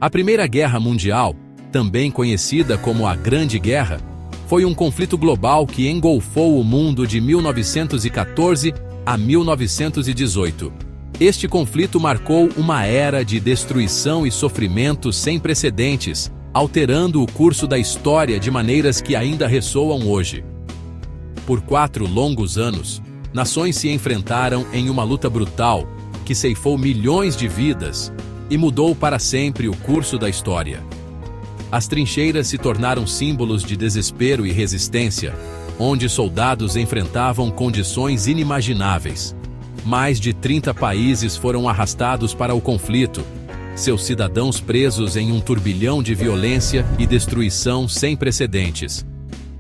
A Primeira Guerra Mundial, também conhecida como a Grande Guerra, foi um conflito global que engolfou o mundo de 1914 a 1918. Este conflito marcou uma era de destruição e sofrimento sem precedentes, alterando o curso da história de maneiras que ainda ressoam hoje. Por 4 longos anos, nações se enfrentaram em uma luta brutal que ceifou milhões de vidas e mudou para sempre o curso da história. As trincheiras se tornaram símbolos de desespero e resistência, onde soldados enfrentavam condições inimagináveis. Mais de 30 países foram arrastados para o conflito, seus cidadãos presos em um turbilhão de violência e destruição sem precedentes.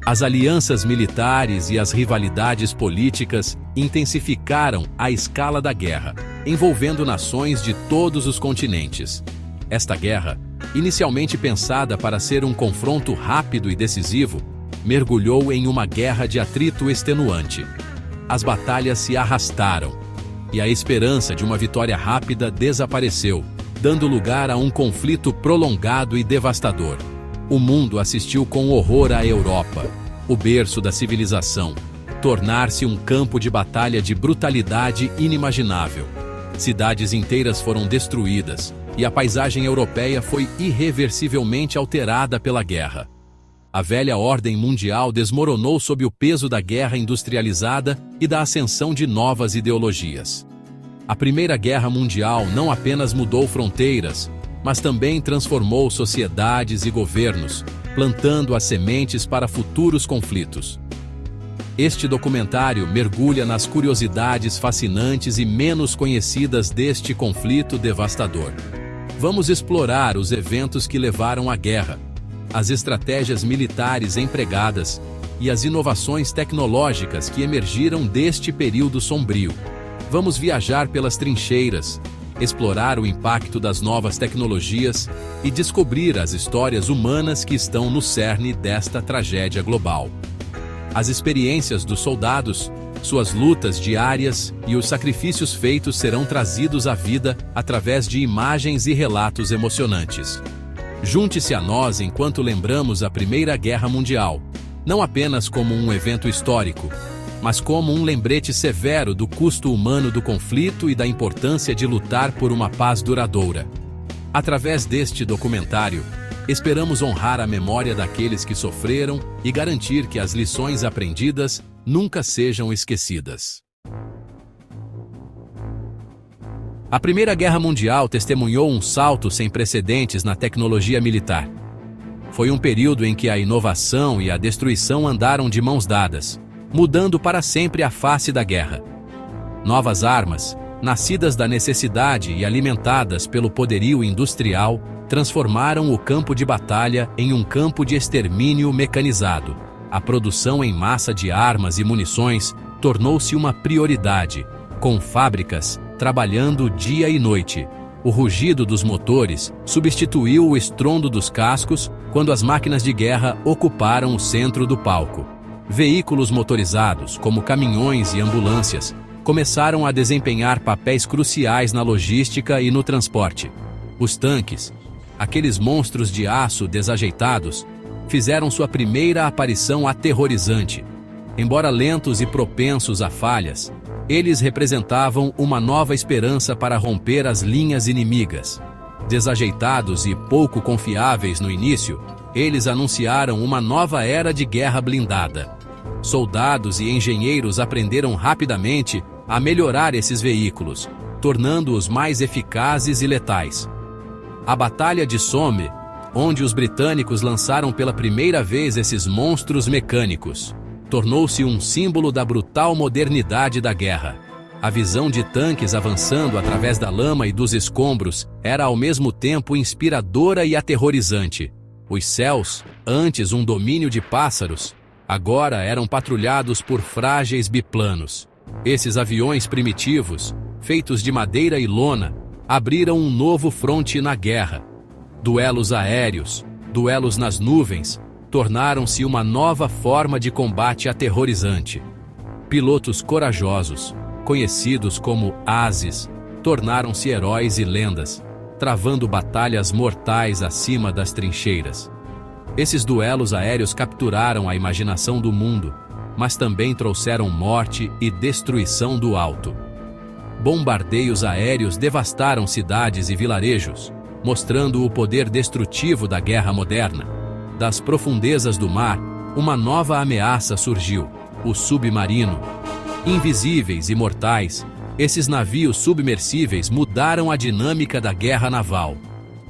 As alianças militares e as rivalidades políticas intensificaram a escala da guerra, envolvendo nações de todos os continentes. Esta guerra, inicialmente pensada para ser um confronto rápido e decisivo, mergulhou em uma guerra de atrito extenuante. As batalhas se arrastaram, e a esperança de uma vitória rápida desapareceu, dando lugar a um conflito prolongado e devastador. O mundo assistiu com horror à Europa, o berço da civilização, tornar-se um campo de batalha de brutalidade inimaginável. Cidades inteiras foram destruídas, e a paisagem europeia foi irreversivelmente alterada pela guerra. A velha ordem mundial desmoronou sob o peso da guerra industrializada e da ascensão de novas ideologias. A Primeira Guerra Mundial não apenas mudou fronteiras, mas também transformou sociedades e governos, plantando as sementes para futuros conflitos. Este documentário mergulha nas curiosidades fascinantes e menos conhecidas deste conflito devastador. Vamos explorar os eventos que levaram à guerra, as estratégias militares empregadas e as inovações tecnológicas que emergiram deste período sombrio. Vamos viajar pelas trincheiras, explorar o impacto das novas tecnologias e descobrir as histórias humanas que estão no cerne desta tragédia global. As experiências dos soldados, suas lutas diárias e os sacrifícios feitos serão trazidos à vida através de imagens e relatos emocionantes. Junte-se a nós enquanto lembramos a Primeira Guerra Mundial, não apenas como um evento histórico, mas como um lembrete severo do custo humano do conflito e da importância de lutar por uma paz duradoura. Através deste documentário, esperamos honrar a memória daqueles que sofreram e garantir que as lições aprendidas nunca sejam esquecidas. A Primeira Guerra Mundial testemunhou um salto sem precedentes na tecnologia militar. Foi um período em que a inovação e a destruição andaram de mãos dadas, mudando para sempre a face da guerra. Novas armas, nascidas da necessidade e alimentadas pelo poderio industrial, transformaram o campo de batalha em um campo de extermínio mecanizado. A produção em massa de armas e munições tornou-se uma prioridade, com fábricas trabalhando dia e noite. O rugido dos motores substituiu o estrondo dos cascos quando as máquinas de guerra ocuparam o centro do palco. Veículos motorizados, como caminhões e ambulâncias, começaram a desempenhar papéis cruciais na logística e no transporte. Os tanques, aqueles monstros de aço desajeitados, fizeram sua primeira aparição aterrorizante. Embora lentos e propensos a falhas, eles representavam uma nova esperança para romper as linhas inimigas. Desajeitados e pouco confiáveis no início, eles anunciaram uma nova era de guerra blindada. Soldados e engenheiros aprenderam rapidamente a melhorar esses veículos, tornando-os mais eficazes e letais. A Batalha de Somme, onde os britânicos lançaram pela primeira vez esses monstros mecânicos, tornou-se um símbolo da brutal modernidade da guerra. A visão de tanques avançando através da lama e dos escombros era ao mesmo tempo inspiradora e aterrorizante. Os céus, antes um domínio de pássaros, agora eram patrulhados por frágeis biplanos. Esses aviões primitivos, feitos de madeira e lona, abriram um novo fronte na guerra. Duelos aéreos, duelos nas nuvens, tornaram-se uma nova forma de combate aterrorizante. Pilotos corajosos, conhecidos como ases, tornaram-se heróis e lendas. travando batalhas mortais acima das trincheiras. Esses duelos aéreos capturaram a imaginação do mundo, mas também trouxeram morte e destruição do alto. Bombardeios aéreos devastaram cidades e vilarejos, mostrando o poder destrutivo da guerra moderna. Das profundezas do mar, uma nova ameaça surgiu: o submarino. Invisíveis e mortais, esses navios submersíveis mudaram a dinâmica da guerra naval.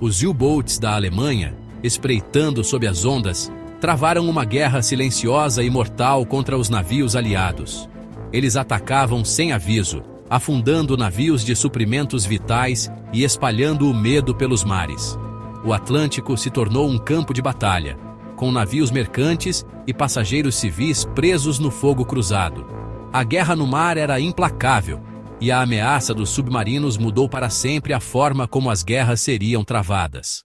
Os U-boats da Alemanha, espreitando sob as ondas, travaram uma guerra silenciosa e mortal contra os navios aliados. Eles atacavam sem aviso, afundando navios de suprimentos vitais e espalhando o medo pelos mares. O Atlântico se tornou um campo de batalha, com navios mercantes e passageiros civis presos no fogo cruzado. A guerra no mar era implacável, e a ameaça dos submarinos mudou para sempre a forma como as guerras seriam travadas.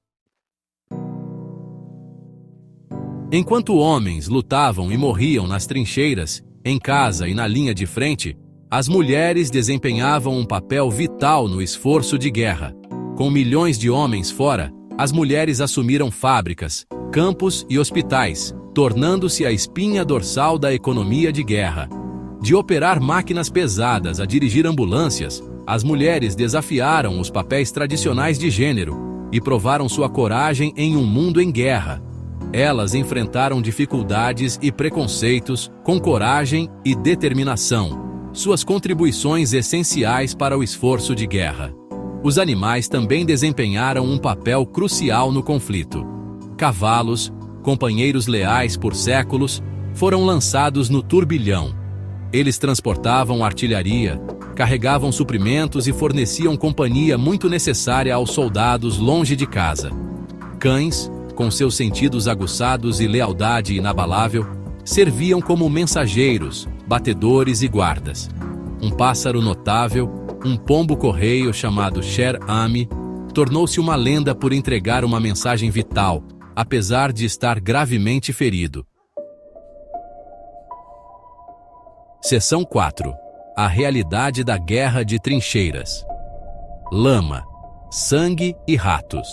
Enquanto homens lutavam e morriam nas trincheiras, em casa e na linha de frente, as mulheres desempenhavam um papel vital no esforço de guerra. Com milhões de homens fora, as mulheres assumiram fábricas, campos e hospitais, tornando-se a espinha dorsal da economia de guerra. De operar máquinas pesadas a dirigir ambulâncias, as mulheres desafiaram os papéis tradicionais de gênero e provaram sua coragem em um mundo em guerra. Elas enfrentaram dificuldades e preconceitos com coragem e determinação, suas contribuições essenciais para o esforço de guerra. Os animais também desempenharam um papel crucial no conflito. Cavalos, companheiros leais por séculos, foram lançados no turbilhão. Eles transportavam artilharia, carregavam suprimentos e forneciam companhia muito necessária aos soldados longe de casa. Cães, com seus sentidos aguçados e lealdade inabalável, serviam como mensageiros, batedores e guardas. Um pássaro notável, um pombo-correio chamado Sher-Ami, tornou-se uma lenda por entregar uma mensagem vital, apesar de estar gravemente ferido. Seção 4. A realidade da guerra de trincheiras. Lama, sangue e ratos.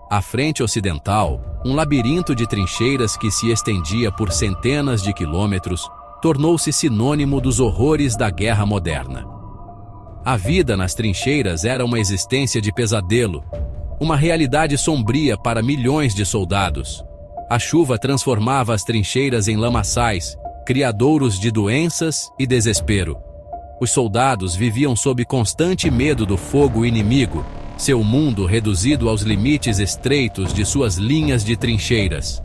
À frente ocidental, um labirinto de trincheiras que se estendia por centenas de quilômetros tornou-se sinônimo dos horrores da guerra moderna. A vida nas trincheiras era uma existência de pesadelo, uma realidade sombria para milhões de soldados. A chuva transformava as trincheiras em lamaçais, criadouros de doenças e desespero. Os soldados viviam sob constante medo do fogo inimigo, seu mundo reduzido aos limites estreitos de suas linhas de trincheiras.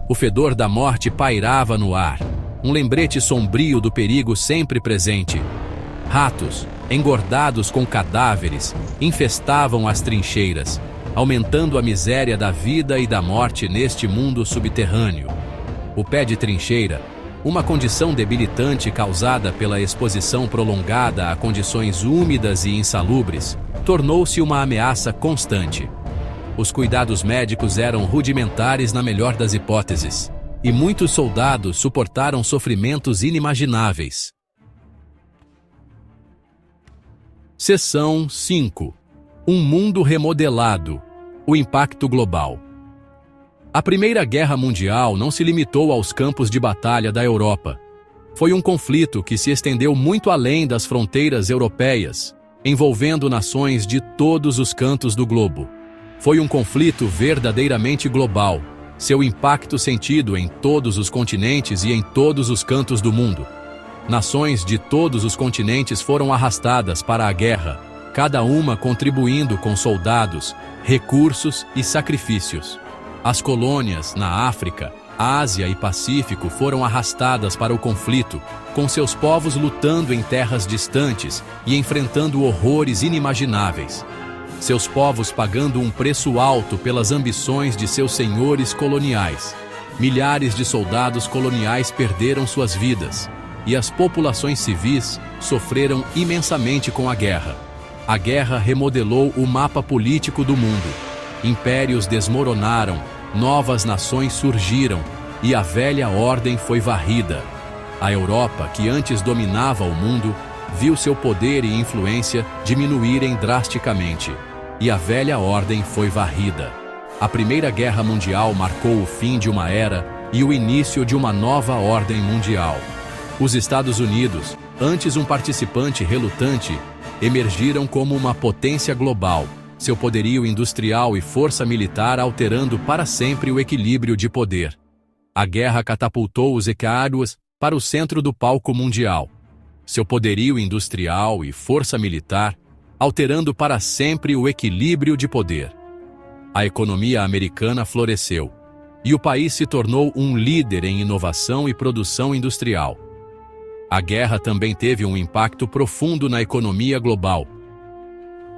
O fedor da morte pairava no ar, um lembrete sombrio do perigo sempre presente. Ratos, engordados com cadáveres, infestavam as trincheiras, aumentando a miséria da vida e da morte neste mundo subterrâneo. O pé de trincheira, uma condição debilitante causada pela exposição prolongada a condições úmidas e insalubres, tornou-se uma ameaça constante. Os cuidados médicos eram rudimentares na melhor das hipóteses, e muitos soldados suportaram sofrimentos inimagináveis. Seção 5. Um mundo remodelado. O impacto global. A Primeira Guerra Mundial não se limitou aos campos de batalha da Europa. Foi um conflito que se estendeu muito além das fronteiras europeias, envolvendo nações de todos os cantos do globo. Foi um conflito verdadeiramente global, seu impacto sentido em todos os continentes e em todos os cantos do mundo. Nações de todos os continentes foram arrastadas para a guerra, cada uma contribuindo com soldados, recursos e sacrifícios. As colônias na África, Ásia e Pacífico foram arrastadas para o conflito, com seus povos lutando em terras distantes e enfrentando horrores inimagináveis. Seus povos pagando um preço alto pelas ambições de seus senhores coloniais. Milhares de soldados coloniais perderam suas vidas, e as populações civis sofreram imensamente com a guerra. A guerra remodelou o mapa político do mundo. Impérios desmoronaram, novas nações surgiram, e a velha ordem foi varrida. A Europa, que antes dominava o mundo, viu seu poder e influência diminuírem drasticamente. e a velha ordem foi varrida. A Primeira Guerra Mundial marcou o fim de uma era e o início de uma nova ordem mundial. Os Estados Unidos, antes um participante relutante, emergiram como uma potência global, seu poderio industrial e força militar alterando para sempre o equilíbrio de poder. A guerra catapultou os Estados para o centro do palco mundial. Seu poderio industrial e força militar alterando para sempre o equilíbrio de poder. A economia americana floresceu, e o país se tornou um líder em inovação e produção industrial. A guerra também teve um impacto profundo na economia global.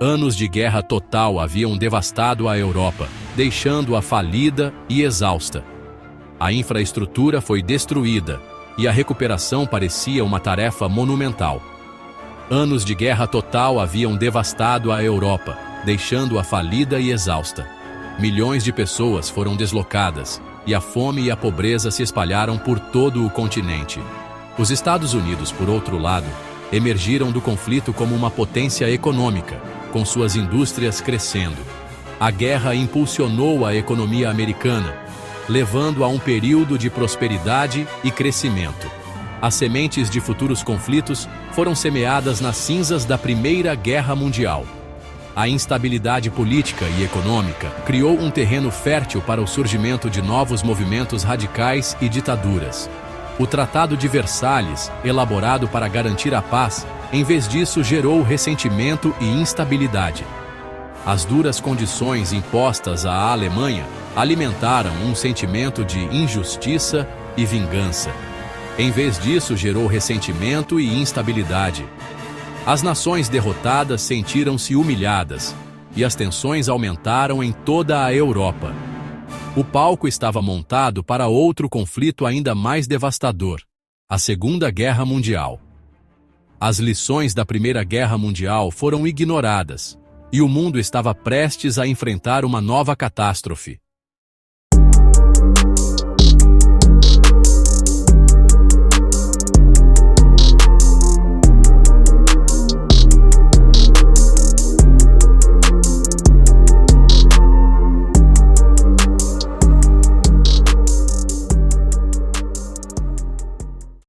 Anos de guerra total haviam devastado a Europa, deixando-a falida e exausta. A infraestrutura foi destruída, e a recuperação parecia uma tarefa monumental. Anos de guerra total haviam devastado a Europa, deixando-a falida e exausta. Milhões de pessoas foram deslocadas, e a fome e a pobreza se espalharam por todo o continente. Os Estados Unidos, por outro lado, emergiram do conflito como uma potência econômica, com suas indústrias crescendo. A guerra impulsionou a economia americana, levando a um período de prosperidade e crescimento. As sementes de futuros conflitos foram semeadas nas cinzas da Primeira Guerra Mundial. A instabilidade política e econômica criou um terreno fértil para o surgimento de novos movimentos radicais e ditaduras. O Tratado de Versalhes, elaborado para garantir a paz, em vez disso gerou ressentimento e instabilidade. As duras condições impostas à Alemanha alimentaram um sentimento de injustiça e vingança. Em vez disso, gerou ressentimento e instabilidade. As nações derrotadas sentiram-se humilhadas, e as tensões aumentaram em toda a Europa. O palco estava montado para outro conflito ainda mais devastador, a Segunda Guerra Mundial. As lições da Primeira Guerra Mundial foram ignoradas, e o mundo estava prestes a enfrentar uma nova catástrofe.